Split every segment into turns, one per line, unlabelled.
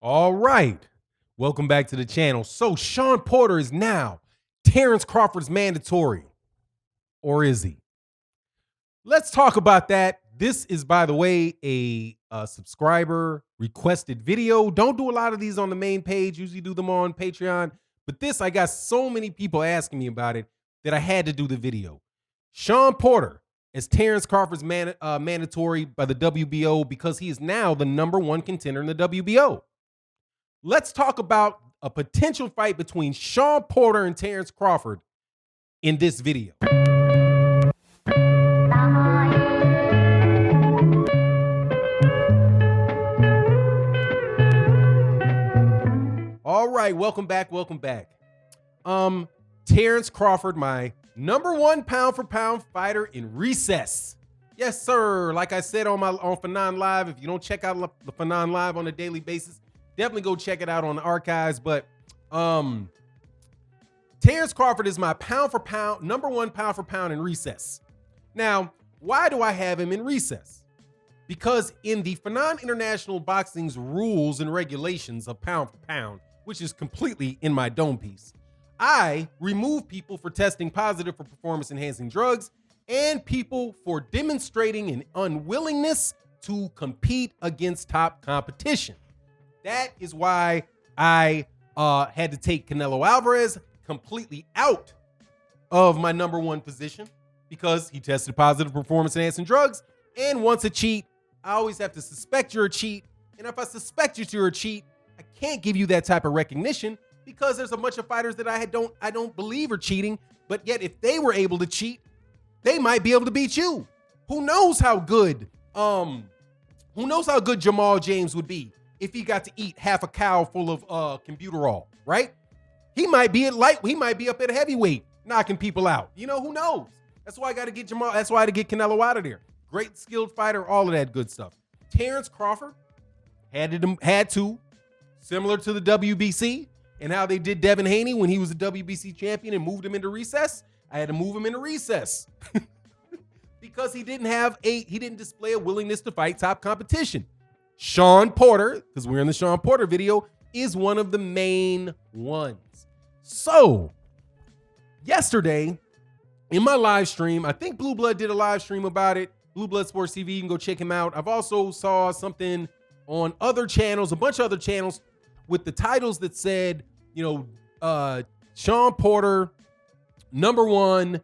All right. Welcome back to the channel. So Shawn Porter is now Terence Crawford's mandatory. Or is he? Let's talk about that. This is, by the way, a subscriber requested video. Don't do a lot of these on the main page. Usually do them on Patreon. But this, I got so many people asking me about it that I had to do the video. Shawn Porter as Terence Crawford's mandatory by the WBO because he is now the #1 contender in the WBO. Let's talk about a potential fight between Shawn Porter and Terence Crawford in this video. All right, welcome back. Terence Crawford, my #1 pound for pound fighter in recess. Yes, sir. Like I said on Fanon Live, if you don't check out the Fanon Live on a daily basis, definitely go check it out on the archives. But Terence Crawford is my #1 pound for pound in recess. Now, why do I have him in recess? Because in the Fanon International Boxing's rules and regulations of pound for pound, which is completely in my dome piece, I remove people for testing positive for performance-enhancing drugs and people for demonstrating an unwillingness to compete against top competition. That is why I had to take Canelo Alvarez completely out of my #1 position because he tested positive for performance-enhancing drugs and wants a cheat. I always have to suspect you're a cheat. And if I suspect you're a cheat, I can't give you that type of recognition because there's a bunch of fighters that I don't believe are cheating, but yet if they were able to cheat, they might be able to beat you. Who knows how good Jamal James would be if he got to eat half a cow full of Combuterol, right? He might be up at heavyweight knocking people out. You know, who knows? That's why I got to get Jamal. That's why I had to get Canelo out of there. Great skilled fighter, all of that good stuff. Terence Crawford had to, similar to the WBC and how they did Devin Haney when he was a WBC champion and moved him into recess. I had to move him into recess because he didn't display a willingness to fight top competition. Shawn Porter, because we're in the Shawn Porter video, is one of the main ones. So yesterday in my live stream, I think Blue Blood did a live stream about it. Blue Blood Sports TV, you can go check him out. I've also saw something on other channels, a bunch of other channels with the titles that said, Shawn Porter, #1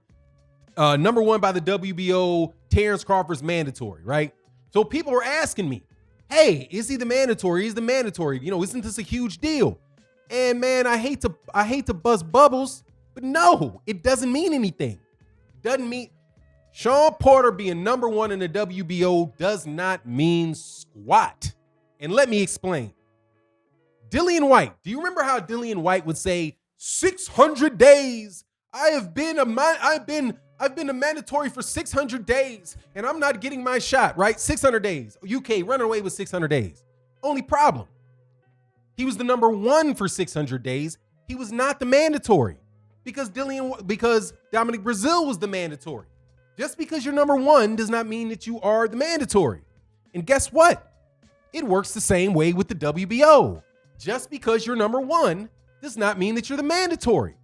by the WBO, Terence Crawford's mandatory, right? So people were asking me, hey, is he the mandatory? He's the mandatory. Isn't this a huge deal? And man, I hate to bust bubbles, but no, it doesn't mean anything. Doesn't mean Shawn Porter being #1 in the WBO does not mean squat. And let me explain. Dillian White, do you remember how Dillian White would say 600 days? I've been a mandatory for 600 days and I'm not getting my shot, right? 600 days. UK running away with 600 days. Only problem. He was the #1 for 600 days. He was not the mandatory because Dominic Brazil was the mandatory. Just because you're #1 does not mean that you are the mandatory. And guess what? It works the same way with the WBO. Just because you're #1 does not mean that you're the mandatory.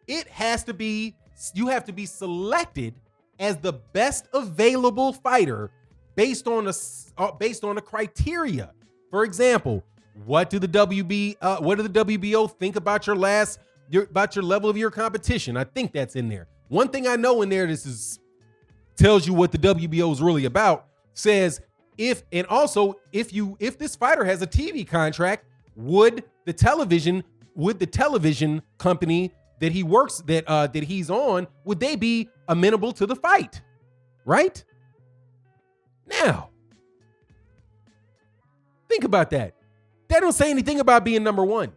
You have to be selected as the best available fighter based on a criteria. For example, what do the WBO think about your level of your competition? I think that's in there. One thing I know in there, tells you what the WBO is really about, says if this fighter has a TV contract, would the television company that he works that he's on, would they be amenable to the fight? Right? Now, think about that. That don't say anything about being #1.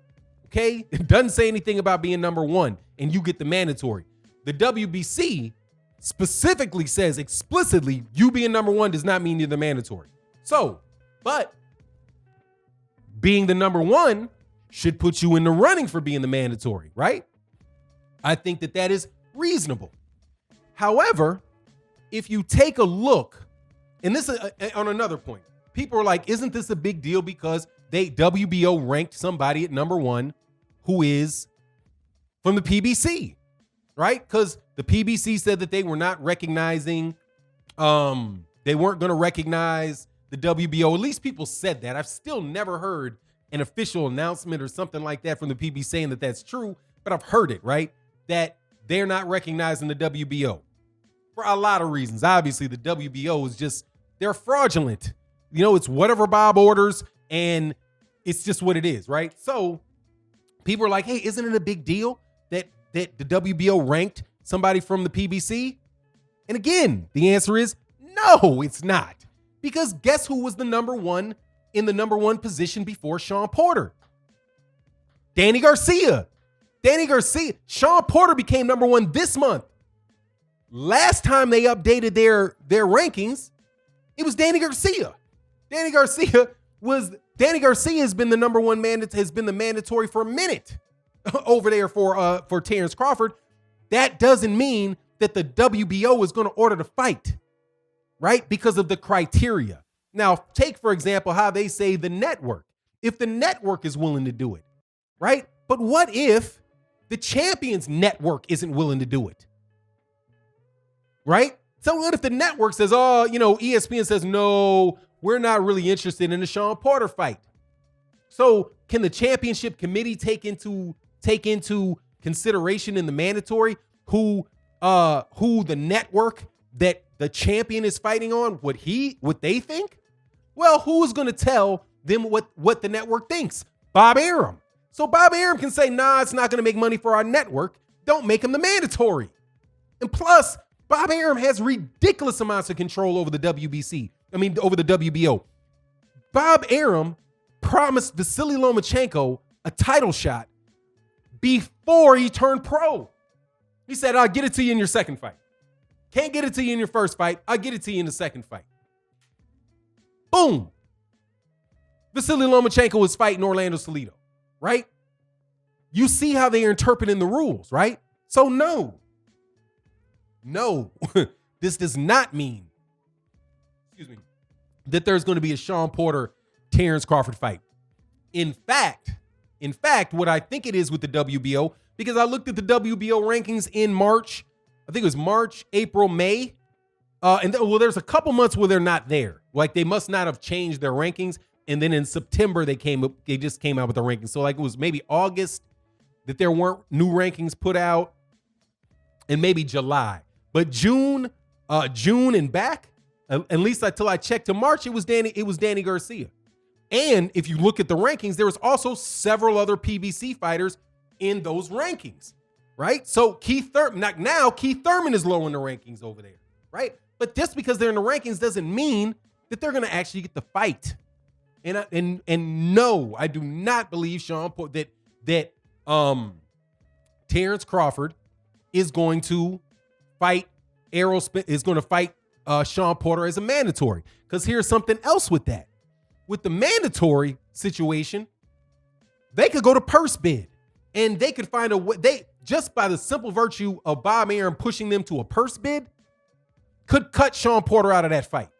Okay? It doesn't say anything about being #1 and you get the mandatory. The WBC specifically says explicitly you being #1 does not mean you're the mandatory. So, but being the #1 should put you in the running for being the mandatory, right? I think that is reasonable. However, if you take a look, and this is on another point, people are like, isn't this a big deal because WBO ranked somebody at number 1 who is from the PBC, right? Because the PBC said that they were not recognizing, they weren't going to recognize the WBO. At least people said that. I've still never heard an official announcement or something like that from the PBC saying that that's true, but I've heard it, right? That they're not recognizing the WBO for a lot of reasons. Obviously, the WBO is just, they're fraudulent. You know, it's whatever Bob orders, and it's just what it is, right? So people are like, hey, isn't it a big deal that the WBO ranked somebody from the PBC? And again, the answer is no, it's not. Because guess who was the number 1 in the number 1 position before Shawn Porter? Danny Garcia. Shawn Porter became number 1 this month. Last time they updated their rankings, it was Danny Garcia. Danny Garcia has been the number 1 has been the mandatory for a minute over there for Terence Crawford. That doesn't mean that the WBO is going to order the fight, right? Because of the criteria. Now, take, for example, how they say the network. If the network is willing to do it, right? But what if the Champions Network isn't willing to do it, right? So what if the network says, oh, ESPN says, no, we're not really interested in the Shawn Porter fight. So can the championship committee take into consideration in the mandatory who the network that the champion is fighting on, what they think? Well, who's going to tell them what the network thinks? Bob Arum. So Bob Arum can say, nah, it's not going to make money for our network. Don't make him the mandatory. And plus, Bob Arum has ridiculous amounts of control over the over the WBO. Bob Arum promised Vasily Lomachenko a title shot before he turned pro. He said, I'll get it to you in your second fight. Can't get it to you in your first fight. I'll get it to you in the second fight. Boom. Vasily Lomachenko was fighting Orlando Salido, right? You see how they are interpreting the rules, right? So no, this does not mean, that there's going to be a Shawn Porter, Terence Crawford fight. In fact, what I think it is with the WBO, because I looked at the WBO rankings in March, I think it was March, April, May. There's a couple months where they're not there. Like they must not have changed their rankings. And then in September, they just came out with the rankings. So like it was maybe August that there weren't new rankings put out, and maybe July. But June and back, at least until I checked to March, it was Danny Garcia. And if you look at the rankings, there was also several other PBC fighters in those rankings, right? So Keith Thurman is low in the rankings over there, right? But just because they're in the rankings doesn't mean that they're going to actually get the fight. And no, I do not believe Shawn Porter that Terence Crawford is going to fight Shawn Porter as a mandatory. Because here's something else with that. With the mandatory situation, they could go to purse bid, and they could find a way. They just by the simple virtue of Bob Arum pushing them to a purse bid could cut Shawn Porter out of that fight,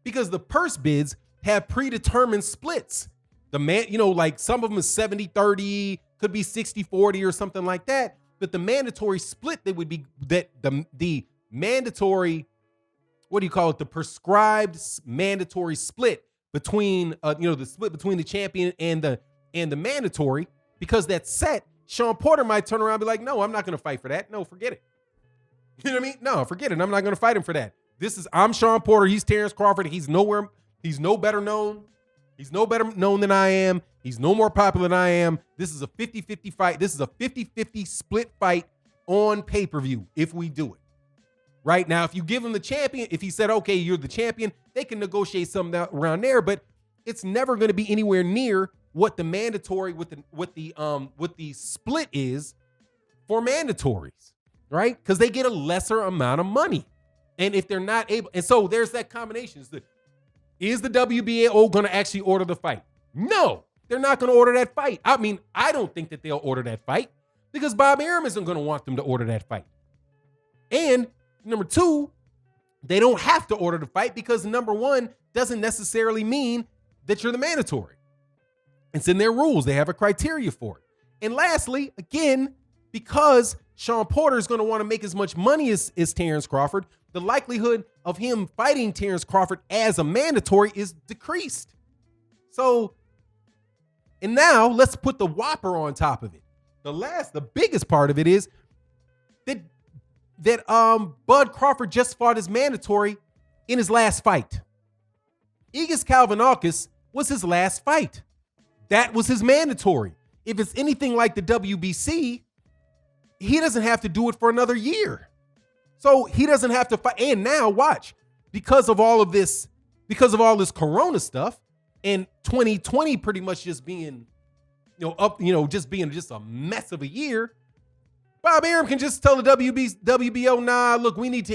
because the purse bids have predetermined splits. The man, like some of them is 70-30, could be 60-40 or something like that. But the mandatory split that would be that the mandatory, what do you call it? The prescribed mandatory split between the split between the champion and the mandatory, because that's set. Shawn Porter might turn around and be like, no, I'm not going to fight for that. No, forget it. You know what I mean? No, forget it. I'm not going to fight him for that. I'm Shawn Porter. He's Terence Crawford. He's no better known. He's no better known than I am. He's no more popular than I am. This is a 50-50 fight. This is a 50-50 split fight on pay-per-view if we do it. Right now, if you give him the champion, if he said, okay, you're the champion, they can negotiate something around there, but it's never going to be anywhere near what the mandatory, what the split is for mandatories, right? Because they get a lesser amount of money. And if they're not able, and so there's that combination. Is the WBO going to actually order the fight? No, they're not going to order that fight. I mean, I don't think that they'll order that fight, because Bob Arum isn't going to want them to order that fight. And number two, they don't have to order the fight, because number one doesn't necessarily mean that you're the mandatory. It's in their rules. They have a criteria for it. And lastly, again, because Shawn Porter is going to want to make as much money as Terence Crawford, the likelihood of him fighting Terence Crawford as a mandatory is decreased. So, and now let's put the whopper on top of it. The biggest part of it is that Bud Crawford just fought his mandatory in his last fight. Egis Kalvanakis was his last fight. That was his mandatory. If it's anything like the WBC, he doesn't have to do it for another year. So he doesn't have to fight. And now watch, because of all this Corona stuff and 2020 pretty much just being, just a mess of a year, Bob Arum can just tell the WBO, nah, look, we need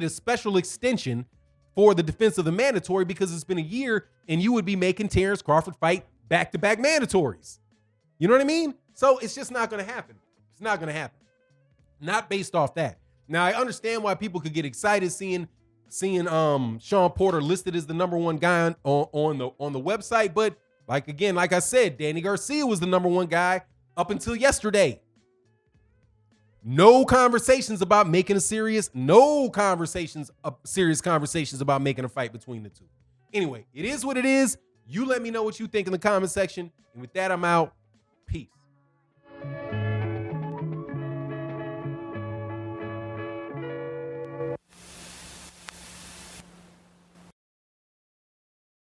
a special extension for the defense of the mandatory because it's been a year and you would be making Terence Crawford fight back-to-back mandatories. You know what I mean? So it's just not going to happen. It's not going to happen. Not based off that. Now, I understand why people could get excited seeing Shawn Porter listed as the number one guy on the website, but like I said, Danny Garcia was the number one guy up until yesterday. No conversations about making serious conversations about making a fight between the two. Anyway, it is what it is. You let me know what you think in the comment section. And with that, I'm out.